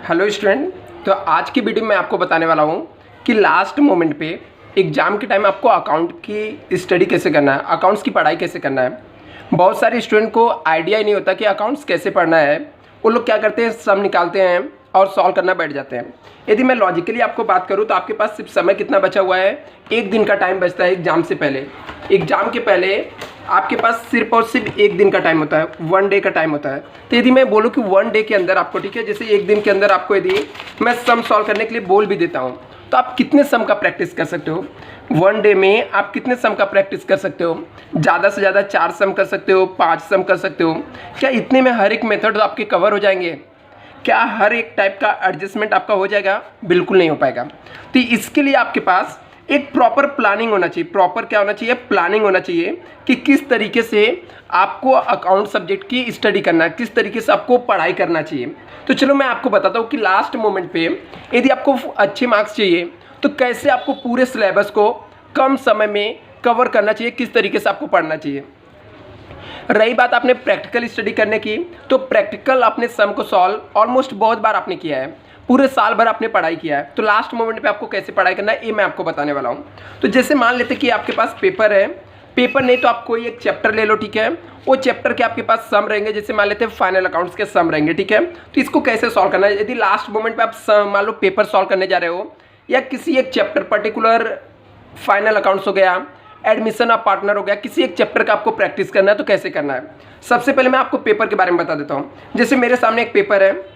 Hello student. तो आज की वीडियो में आपको बताने वाला हूँ कि लास्ट मोमेंट पे एग्ज़ाम के टाइम आपको अकाउंट की स्टडी कैसे करना है, अकाउंट्स की पढ़ाई कैसे करना है। बहुत सारे स्टूडेंट को आइडिया ही नहीं होता कि अकाउंट्स कैसे पढ़ना है। वो लोग क्या करते हैं, सम निकालते हैं और सॉल्व करना बैठ जाते हैं। यदि मैं लॉजिकली आपको बात करूँ तो आपके पास सिर्फ समय कितना बचा हुआ है, एक दिन का टाइम बचता है एग्ज़ाम से पहले। एग्ज़ाम के पहले आपके पास सिर्फ और सिर्फ एक दिन का टाइम होता है, 1 डे का टाइम होता है। तो यदि मैं बोलूँ कि 1 डे के अंदर आपको, ठीक है, जैसे एक दिन के अंदर आपको यदि मैं सम सॉल्व करने के लिए बोल भी देता हूँ तो आप कितने सम का प्रैक्टिस कर सकते हो 1 डे में? आप कितने सम का प्रैक्टिस कर सकते हो? ज़्यादा से ज़्यादा 4 सम कर सकते हो, 5 सम कर सकते हो। क्या इतने में हर एक मेथड आपके कवर हो जाएंगे? क्या हर एक टाइप का एडजस्टमेंट आपका हो जाएगा? बिल्कुल नहीं हो पाएगा। तो इसके लिए आपके पास एक प्रॉपर प्लानिंग होना चाहिए। प्रॉपर क्या होना चाहिए? प्लानिंग होना चाहिए कि किस तरीके से आपको अकाउंट सब्जेक्ट की स्टडी करना है, किस तरीके से आपको पढ़ाई करना चाहिए। तो चलो मैं आपको बताता हूँ कि लास्ट मोमेंट पे यदि आपको अच्छे मार्क्स चाहिए तो कैसे आपको पूरे सिलेबस को कम समय में कवर करना चाहिए, किस तरीके से आपको पढ़ना चाहिए। रही बात आपने प्रैक्टिकल स्टडी करने की, तो प्रैक्टिकल आपने सम को सॉल्व ऑलमोस्ट बहुत बार आपने किया है, पूरे साल भर आपने पढ़ाई किया है। तो लास्ट मोमेंट पे आपको कैसे पढ़ाई करना है ये मैं आपको बताने वाला हूँ। तो जैसे मान लेते कि आपके पास पेपर है, पेपर नहीं तो आप कोई एक चैप्टर ले लो, ठीक है। वो चैप्टर के आपके पास सम रहेंगे, जैसे मान लेते हैं फाइनल अकाउंट्स के सम रहेंगे, ठीक है। तो इसको कैसे सॉल्व करना है? यदि लास्ट मोमेंट पे आप मान लो पेपर सॉल्व करने जा रहे हो या किसी एक चैप्टर पर्टिकुलर फाइनल अकाउंट्स हो गया, एडमिशन ऑफ पार्टनर हो गया, किसी एक चैप्टर का आपको प्रैक्टिस करना है तो कैसे करना है। सबसे पहले मैं आपको पेपर के बारे में बता देता हूँ। जैसे मेरे सामने एक पेपर है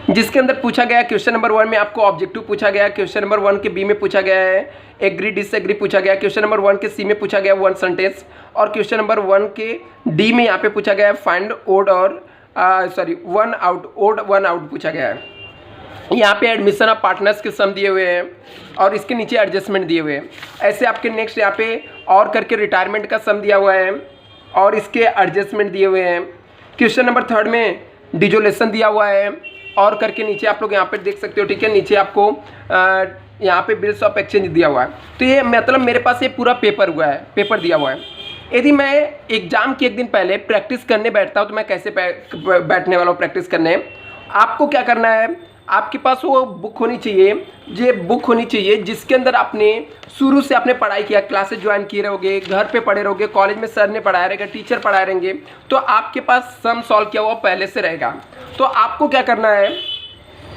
जिसके अंदर पूछा गया क्वेश्चन नंबर 1 में आपको ऑब्जेक्टिव पूछा गया, क्वेश्चन नंबर 1 के बी में पूछा गया है एग्री डिसएग्री पूछा गया, क्वेश्चन नंबर 1 के सी में पूछा गया 1 सेंटेंस, और क्वेश्चन नंबर 1 के डी में यहाँ पे पूछा गया है फाइंड ओड और one out, odd one out पूछा गया है। यहाँ पे एडमिशन ऑफ पार्टनर्स के सम दिए हुए हैं और इसके नीचे एडजस्टमेंट दिए हुए हैं। ऐसे आपके नेक्स्ट यहाँ पे और करके रिटायरमेंट का सम दिया हुआ है और इसके एडजस्टमेंट दिए हुए हैं। क्वेश्चन नंबर 3 में डिजोलेशन दिया हुआ है और करके नीचे आप लोग यहाँ पे देख सकते हो, ठीक है। नीचे आपको यहाँ पे बिल्स ऑफ एक्सचेंज दिया हुआ है। तो ये मतलब मेरे पास ये पूरा पेपर हुआ है, पेपर दिया हुआ है। यदि मैं एग्जाम के एक दिन पहले प्रैक्टिस करने बैठता हूँ तो मैं कैसे बैठने वाला हूँ प्रैक्टिस करने? आपको क्या करना है, आपके पास वो बुक होनी चाहिए, ये बुक होनी चाहिए जिसके अंदर आपने शुरू से आपने पढ़ाई किया, क्लासेस ज्वाइन किए रहोगे, घर पे पढ़े रहोगे, कॉलेज में सर ने पढ़ाया रहेगा, टीचर पढ़ाए रहेंगे, तो आपके पास सम सॉल्व किया हुआ पहले से रहेगा। तो आपको क्या करना है,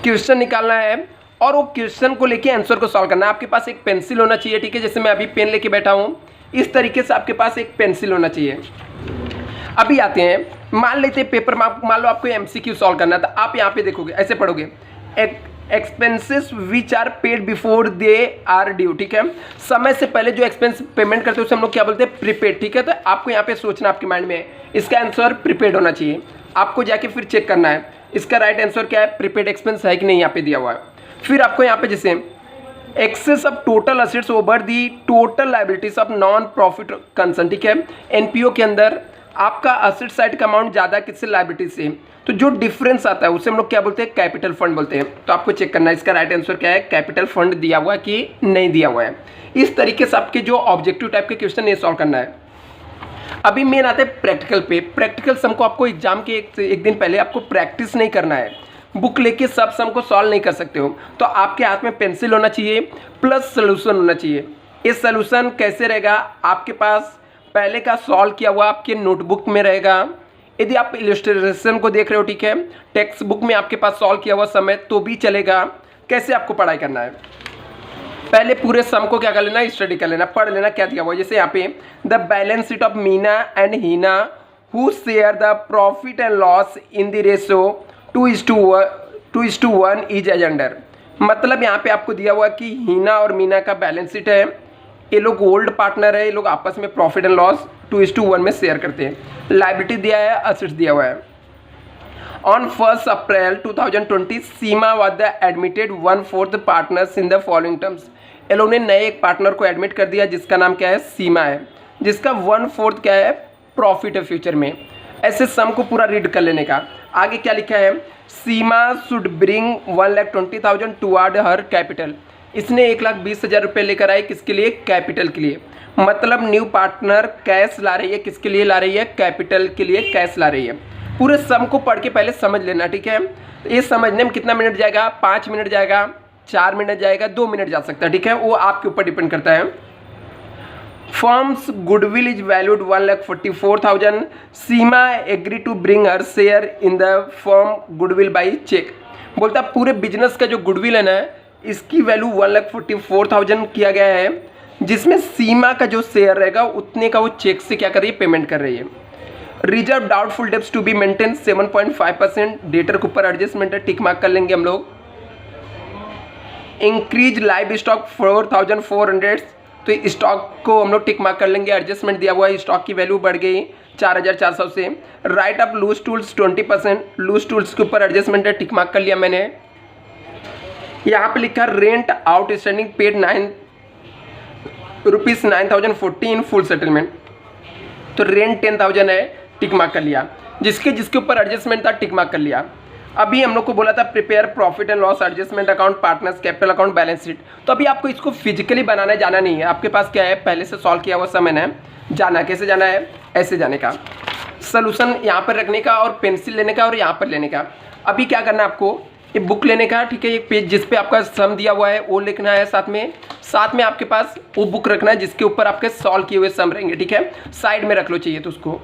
क्वेश्चन निकालना है और वो क्वेश्चन को लेके आंसर को सॉल्व करना है। आपके पास एक पेंसिल होना चाहिए, ठीक है। जैसे मैं अभी पेन लेके बैठा हूँ, इस तरीके से आपके पास एक पेंसिल होना चाहिए। अभी आते हैं, मान लेते हैं पेपर में मान लो आपको MCQ सॉल्व करना है, तो आप यहाँ पे देखोगे, ऐसे पढ़ोगे expenses which are paid before they are due, ठीक है। समय से पहले जो एक्सपेंस पेमेंट करते हैं उसे हम लोग क्या बोलते हैं? प्रीपेड, ठीक है। तो आपको यहाँ पे सोचना आपके माइंड में इसका आंसर प्रीपेड होना चाहिए। आपको जाके फिर चेक करना है इसका राइट आंसर क्या है, प्रीपेड एक्सपेंस है कि नहीं, यहाँ पे दिया हुआ है। फिर आपको यहाँ पे जैसे excess of total assets over the total liabilities of non profit concern, ठीक है। NPO के अंदर आपका असेट साइड का अमाउंट ज़्यादा किससे, लाइबिलिटी से, तो जो डिफरेंस आता है उसे हम लोग क्या बोलते हैं? कैपिटल फंड बोलते हैं। तो आपको चेक करना है इसका राइट आंसर क्या है, कैपिटल फंड दिया हुआ है कि नहीं दिया हुआ है। इस तरीके से आपके जो ऑब्जेक्टिव टाइप के क्वेश्चन ये सॉल्व करना है। अभी मेन आते हैं प्रैक्टिकल पे। प्रैक्टिकल सम को आपको एग्जाम के एक दिन पहले आपको प्रैक्टिस नहीं करना है, बुक लेके सब सम को सॉल्व नहीं कर सकते हो। तो आपके हाथ में पेंसिल होना चाहिए प्लस सोल्यूशन होना चाहिए। ये सोल्यूशन कैसे रहेगा? आपके पास पहले का सॉल्व किया हुआ आपके नोटबुक में रहेगा। यदि आप इलस्ट्रेशन को देख रहे हो, ठीक है, टेक्स्ट बुक में आपके पास सॉल्व किया हुआ सम है तो भी चलेगा। कैसे आपको पढ़ाई करना है? पहले पूरे सम को क्या कर लेना, स्टडी कर लेना, पढ़ लेना क्या दिया हुआ है। जैसे यहाँ पे the balance sheet of Meena and Heena who share the profit and loss in the ratio 2:1 is as under. मतलब यहाँ पे आपको दिया हुआ कि हीना और मीना का बैलेंस शीट है, ये लोग ओल्ड पार्टनर है, ये लोग आपस में प्रॉफिट एंड लॉस 2:1 में शेयर करते हैं। लाइबिलिटी दिया है, असेट्स दिया हुआ है। On 1 April 2020 Seema was the admitted 1/4 partners in the following terms. ये लोग ने नए एक पार्टनर को एडमिट कर दिया जिसका नाम क्या है, सीमा है, जिसका 1/4 क्या है, प्रॉफिट है फ्यूचर में। ऐसे सम को पूरा रीड कर लेने का। आगे क्या लिखा है, Seema should bring 1,20,000 toward her capital. इसने 1,20,000 रुपये लेकर आए, किसके लिए, कैपिटल के लिए। मतलब न्यू पार्टनर कैश ला रही है, किसके लिए ला रही है, कैपिटल के लिए कैश ला रही है। पूरे सम को पढ़ के पहले समझ लेना, ठीक है। तो ये समझने में कितना मिनट जाएगा, 5 मिनट जाएगा, 4 मिनट जाएगा, 2 मिनट जा सकता है, ठीक है, वो आपके ऊपर डिपेंड करता है। Firm's goodwill is valued 1,44,000। Seema agree to bring her share in the firm goodwill by cheque. बोलता पूरे बिजनेस का जो गुडविल है ना, इसकी वैल्यू 1,44,000 किया गया है, जिसमें सीमा का जो शेयर रहेगा उतने का वो चेक से क्या कर रही है, पेमेंट कर रही है। Reserve doubtful debts to be maintain 7.5%। Debtor के ऊपर एडजस्टमेंट है, टिक मार्क कर लेंगे हम लोग। Increase live stock 4,400। तो स्टॉक को हम लोग टिक मार्क कर लेंगे, एडजस्टमेंट दिया हुआ है, स्टॉक की वैल्यू बढ़ गई 4,400 से। Write up loose tools 20%। Loose tools के ऊपर एडजस्टमेंट है, टिक मार्क कर लिया मैंने। यहाँ पे लिखा rent outstanding paid ₹9,014 full settlement. तो रेंट 10,000 है, टिक मार्क कर लिया। जिसके ऊपर एडजस्टमेंट था टिक मार्क कर लिया। अभी हम लोग को बोला था prepare profit and loss adjustment account, partners capital account, balance sheet. तो अभी आपको इसको फिजिकली बनाने जाना नहीं है, आपके पास क्या है, पहले से सॉल्व किया हुआ समय है। जाना कैसे जाना है, ऐसे जाने का, सोल्यूशन यहाँ पर रखने का और पेंसिल लेने का और यहाँ पर लेने का। अभी क्या करना है आपको, ये बुक लेने का, ठीक है, एक पेज जिस पे आपका सम दिया हुआ है वो लिखना है, साथ में आपके पास वो बुक रखना है जिसके ऊपर आपके सॉल्व किए हुए सम रहेंगे, ठीक है, साइड में रख लो चाहिए तो उसको।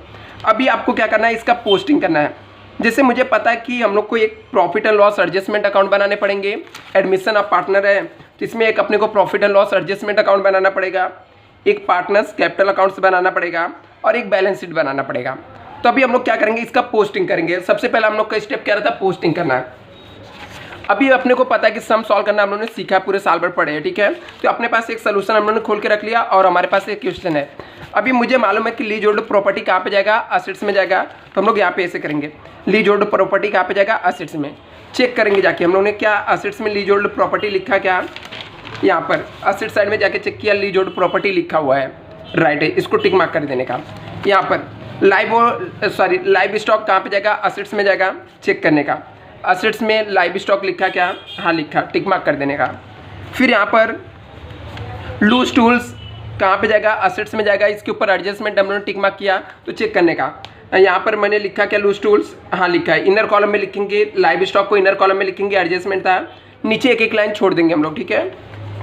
अभी आपको क्या करना है, इसका पोस्टिंग करना है। जैसे मुझे पता है कि हम लोग को एक profit and loss adjustment account बनाने पड़ेंगे, एडमिशन ऑफ पार्टनर है तो इसमें एक अपने को profit and loss adjustment account बनाना पड़ेगा, एक पार्टनर्स कैपिटल अकाउंट्स बनाना पड़ेगा और एक बैलेंस शीट बनाना पड़ेगा। तो अभी हम लोग क्या करेंगे, इसका पोस्टिंग करेंगे। सबसे पहले हम लोग का स्टेप क्या रहता है, पोस्टिंग करना है। अभी अपने को पता है कि सम सॉल्व करना हम लोगों ने सीखा, पूरे साल भर पढ़े हैं, ठीक है। तो अपने पास एक सोल्यूशन हम लोगों ने खोल के रख लिया और हमारे पास एक क्वेश्चन है। अभी मुझे मालूम है कि लीज होल्ड प्रॉपर्टी कहाँ पे जाएगा, असेट्स में जाएगा। तो हम लोग यहाँ पे ऐसे करेंगे, लीज होल्ड प्रॉपर्टी कहाँ पे जाएगा, असेट्स में। चेक करेंगे जाके हम लोगों ने क्या असेट्स में लीज होल्ड प्रॉपर्टी लिखा, क्या यहाँ पर असेट साइड में जाके चेक किया, लीज होल्ड प्रॉपर्टी लिखा हुआ है, राइट है, इसको टिक मार्क कर देने का। यहाँ पर लाइव स्टॉक कहाँ पे जाएगा, असेट्स में जाएगा, चेक करने का। असेट्स में लाइव स्टॉक लिखा क्या, हाँ लिखा, टिक मार्क कर देने का। फिर यहाँ पर लूज टूल्स कहाँ पे जाएगा, असेट्स में जाएगा, इसके ऊपर एडजस्टमेंट हम लोगों ने टिक मार्क किया तो चेक करने का। यहाँ पर मैंने लिखा क्या, लूज टूल्स, हाँ लिखा है। इनर कॉलम में लिखेंगे, लाइव स्टॉक को इनर कॉलम में लिखेंगे, एडजस्टमेंट था, नीचे एक एक लाइन छोड़ देंगे हम लोग, ठीक है।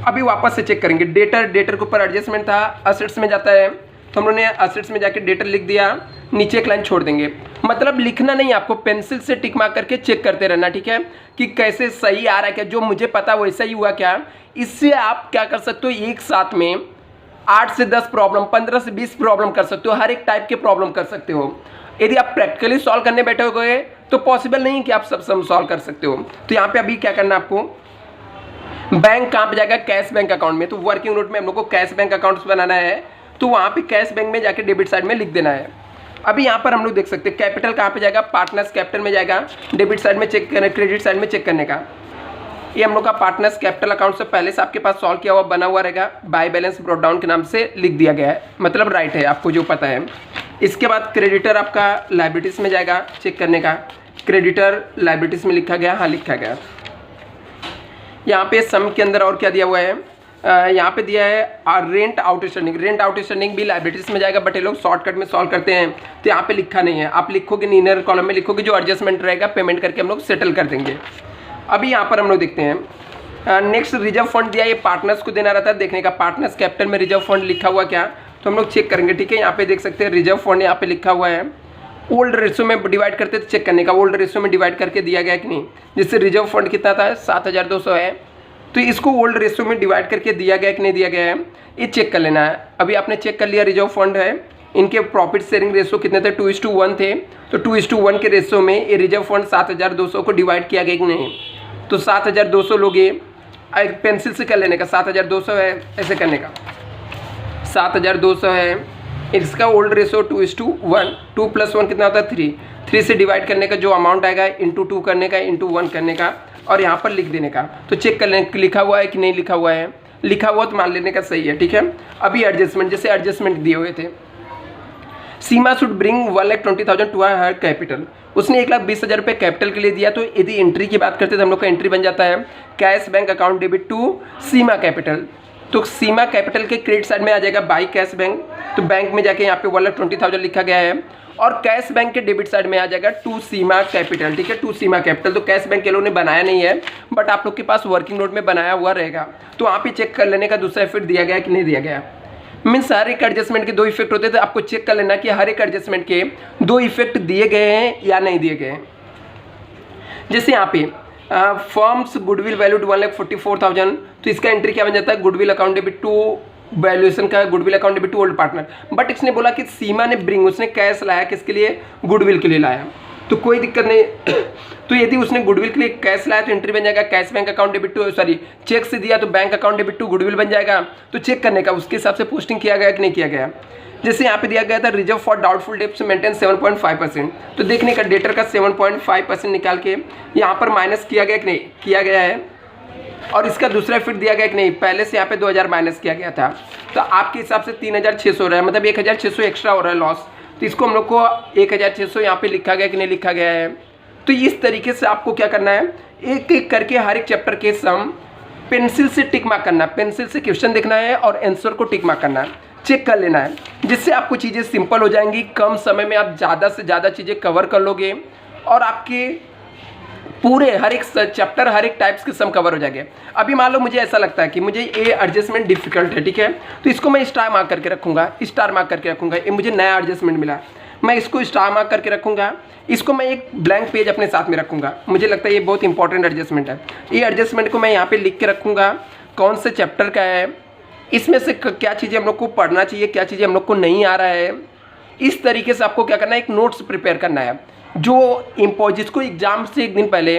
अभी वापस से चेक करेंगे, डेटर के ऊपर एडजस्टमेंट था, असेट्स में जाता है तो हम लोगों ने असेट्स में जाके डेटर लिख दिया, नीचे एक लाइन छोड़ देंगे। मतलब लिखना नहीं, आपको पेंसिल से टिक मार्क करके चेक करते रहना, ठीक है, कि कैसे सही आ रहा है क्या, जो मुझे पता वैसा ही हुआ क्या। इससे आप क्या कर सकते हो, एक साथ में 8 से 10 प्रॉब्लम, 15 से 20 प्रॉब्लम कर सकते हो, हर एक टाइप के प्रॉब्लम कर सकते हो। यदि आप प्रैक्टिकली सॉल्व करने बैठे हो गए तो पॉसिबल नहीं कि आप सब सम सॉल्व कर सकते हो। तो यहाँ पे अभी क्या करना है आपको, बैंक कहाँ पे जाएगा, कैश बैंक अकाउंट में। तो वर्किंग नोट में हम लोग को कैश बैंक अकाउंट्स बनाना है, तो वहाँ पे कैश बैंक में जाके डेबिट साइड में लिख देना है। अभी यहाँ पर हम लोग देख सकते हैं कैपिटल कहाँ पे जाएगा, पार्टनर्स कैपिटल में जाएगा, डेबिट साइड में चेक करना, क्रेडिट साइड में चेक करने का। ये हम लोग का पार्टनर्स कैपिटल अकाउंट से पहले से आपके पास सॉल्व किया हुआ बना हुआ रहेगा, बाय बैलेंस ब्रॉट डाउन के नाम से लिख दिया गया है, मतलब राइट है, आपको जो पता है। इसके बाद क्रेडिटर आपका लाइबिलिटीज में जाएगा, चेक करने का, क्रेडिटर लाइबिलिटीज में लिखा गया, हाँ लिखा गया। यहाँ पे सम के अंदर और क्या दिया हुआ है, यहाँ पे दिया है रेंट आउटस्टैंडिंग। रेंट आउटस्टैंडिंग भी लाइबिलिटीज में जाएगा, बट ये लोग शॉर्टकट में सॉल्व करते हैं तो यहाँ पे लिखा नहीं है, आप लिखोगे इनर कॉलम में लिखोगे, जो एडजस्टमेंट रहेगा पेमेंट करके हम लोग सेटल कर देंगे। अभी यहाँ पर हम लोग देखते हैं नेक्स्ट रिजर्व फंड दिया, ये पार्टनर्स को देना रहता है, देखने का पार्टनर्स कैपिटल में रिजर्व फंड लिखा हुआ क्या, तो हम लोग चेक करेंगे, ठीक है। यहाँ पे देख सकते हैं रिजर्व फंड यहाँ पे लिखा हुआ है, ओल्ड रेशियो में डिवाइड करते तो चेक करने का, ओल्ड रेशियो में डिवाइड करके दिया गया कि नहीं। जिससे रिजर्व फंड कितना था, 7,200 है, तो इसको ओल्ड रेशियो में डिवाइड करके दिया गया कि नहीं दिया गया है, ये चेक कर लेना है। अभी आपने चेक कर लिया, रिजर्व फंड है, इनके प्रॉफिट शेयरिंग रेशियो कितने थे, 2:1 थे, तो 2:1 के रेशियो में ये रिजर्व फंड 7,200 को डिवाइड किया गया कि नहीं। तो 7,200 लोग, ये पेंसिल से कर लेने का, 7,200 है, ऐसे करने का, 7,200 है, इसका ओल्ड रेशियो 2:1, 2 + 1 कितना होता है, 3 से डिवाइड करने का, जो अमाउंट आएगा इंटू 2 करने का, इंटू 1 करने का, और यहाँ पर लिख देने का। तो चेक कर लें लिखा हुआ है कि नहीं लिखा हुआ है, लिखा हुआ तो मान लेने का सही है, ठीक है। अभी एडजस्टमेंट, जैसे एडजस्टमेंट दिए हुए थे, Seema should bring 1,20,000 to her capital, उसने 1,20,000 रुपये कैपिटल के लिए दिया। तो यदि एंट्री की बात करते हैं तो हम लोग का एंट्री बन जाता है cash bank account debit to Seema capital. तो सीमा कैपिटल के क्रेडिट साइड में आ जाएगा बाई कैश बैंक, तो बैंक में जाके यहाँ पे 1,20,000 लिखा गया है, और कैश बैंक के डेबिट साइड में आ जाएगा टू सीमा कैपिटल, ठीक है, टू सीमा कैपिटल। तो कैश बैंक के लोगों ने बनाया नहीं है, बट आप लोग के पास वर्किंग नोट में बनाया हुआ रहेगा, तो वहाँ पे चेक कर लेने का दूसरा इफेक्ट दिया गया है कि नहीं दिया गया। मीन्स हर एक एडजस्टमेंट के 2 इफेक्ट होते हैं, तो आपको चेक कर लेना कि हर एक एडजस्टमेंट के 2 इफेक्ट दिए गए हैं या नहीं दिए गए हैं। जैसे यहाँ पे फर्म्स गुडविल वैल्यूड 1,44,000, तो इसका एंट्री क्या बन जाता है, goodwill account debit to valuation का, goodwill account debit to old partner. But इसने बोला कि सीमा ने ब्रिंग, उसने कैश लाया किसके लिए, गुडविल के लिए लाया, तो कोई दिक्कत नहीं। तो यदि उसने गुडविल के लिए कैश लाया तो एंट्री बन जाएगा cash bank account debit to, sorry cheque से दिया तो bank account debit to goodwill बन जाएगा। तो चेक करने का उसके हिसाब से पोस्टिंग किया गया कि नहीं किया गया। जैसे यहाँ पे दिया गया था reserve for doubtful debts maintain 7.5%, तो देखने का डेटर का 7.5% निकाल के यहाँ पर माइनस किया गया कि नहीं किया गया है, और इसका दूसरा इफेक्ट दिया गया कि नहीं, पहले से यहाँ पे 2000 माइनस किया गया था, तो आपके हिसाब से 3600 हो रहा है, मतलब 1600 एक्स्ट्रा हो रहा है लॉस। तो इसको हम लोग को 1600 यहाँ पे लिखा गया कि नहीं लिखा गया है। तो इस तरीके से आपको क्या करना है, एक एक करके हर एक चैप्टर के सम पेंसिल से टिक मार्क करना है, पेंसिल से क्वेश्चन देखना है और आंसर को टिक मार्क करना है, चेक कर लेना है, जिससे आपको चीज़ें सिंपल हो जाएंगी। कम समय में आप ज़्यादा से ज़्यादा चीज़ें कवर कर लोगे और आपके पूरे हर एक चैप्टर हर एक टाइप्स के सम कवर हो जाएंगे। अभी मान लो मुझे ऐसा लगता है कि मुझे ये एडजस्टमेंट डिफिकल्ट है, ठीक है, तो इसको मैं स्टार मार्क करके रखूँगा, स्टार मार्क करके रखूँगा। ये मुझे नया एडजस्टमेंट मिला, मैं इसको स्टार मार्क करके रखूँगा। इसको मैं एक ब्लैंक पेज अपने साथ में रखूँगा, मुझे लगता है ये बहुत इंपॉर्टेंट एडजस्टमेंट है। ये एडजस्टमेंट को मैं यहाँ पर लिख के रखूँगा, कौन से चैप्टर का है, इसमें से क्या चीज़ें हम लोग को पढ़ना चाहिए, क्या चीज़ें हम लोग को नहीं आ रहा है। इस तरीके से आपको क्या करना है, एक नोट्स प्रिपेयर करना है, जो जिसको एग्जाम से एक दिन पहले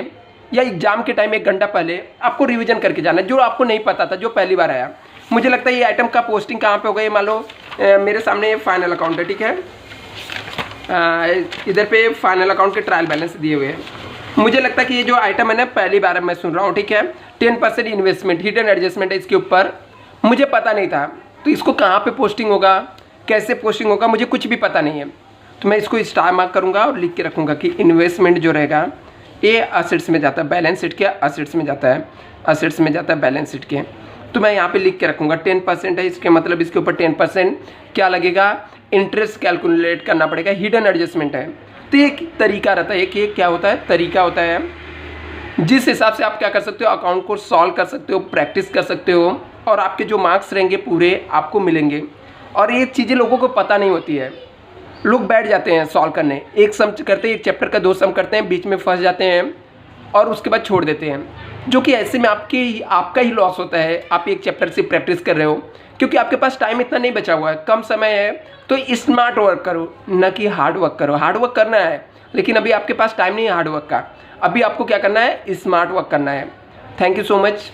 या एग्जाम के टाइम 1 घंटा पहले आपको रिवीजन करके जाना है, जो आपको नहीं पता था, जो पहली बार आया। मुझे लगता है ये आइटम का पोस्टिंग कहाँ पे होगा, ये मान लो मेरे सामने ये फाइनल अकाउंट है, ठीक है, इधर पे फाइनल अकाउंट के ट्रायल बैलेंस दिए हुए हैं। मुझे लगता है कि ये जो आइटम है ना पहली बार मैं सुन रहा हूँ, ठीक है, 10% इन्वेस्टमेंट हिडन एडजस्टमेंट है इसके ऊपर, मुझे पता नहीं था। तो इसको कहाँ पे पोस्टिंग होगा, कैसे पोस्टिंग होगा, मुझे कुछ भी पता नहीं है। तो मैं इसको स्टार मार्क करूँगा और लिख के रखूँगा कि इन्वेस्टमेंट जो रहेगा ये असेट्स में जाता है, बैलेंस शीट के असेट्स में जाता है, असेट्स में जाता है बैलेंस शीट के। तो मैं यहाँ पे लिख के रखूँगा 10% है, इसके मतलब इसके ऊपर 10% क्या लगेगा, इंटरेस्ट कैलकुलेट करना पड़ेगा, हिडन एडजस्टमेंट है। तो एक तरीका रहता है, एक क्या होता है, तरीका होता है, जिस हिसाब से आप क्या कर सकते हो, अकाउंट को सॉल्व कर सकते हो, प्रैक्टिस कर सकते हो, और आपके जो मार्क्स रहेंगे पूरे आपको मिलेंगे। और ये चीज़ें लोगों को पता नहीं होती है, लोग बैठ जाते हैं सॉल्व करने, एक सम करते हैं, एक चैप्टर का 2 सम करते हैं, बीच में फंस जाते हैं और उसके बाद छोड़ देते हैं, जो कि ऐसे में आपका ही लॉस होता है। आप एक चैप्टर से प्रैक्टिस कर रहे हो क्योंकि आपके पास टाइम इतना नहीं बचा हुआ है, कम समय है, तो स्मार्ट वर्क करो, न कि हार्ड वर्क करो। हार्ड वर्क करना है लेकिन अभी आपके पास टाइम नहीं है हार्ड वर्क का, अभी आपको क्या करना है, स्मार्ट वर्क करना है। Thank you so much.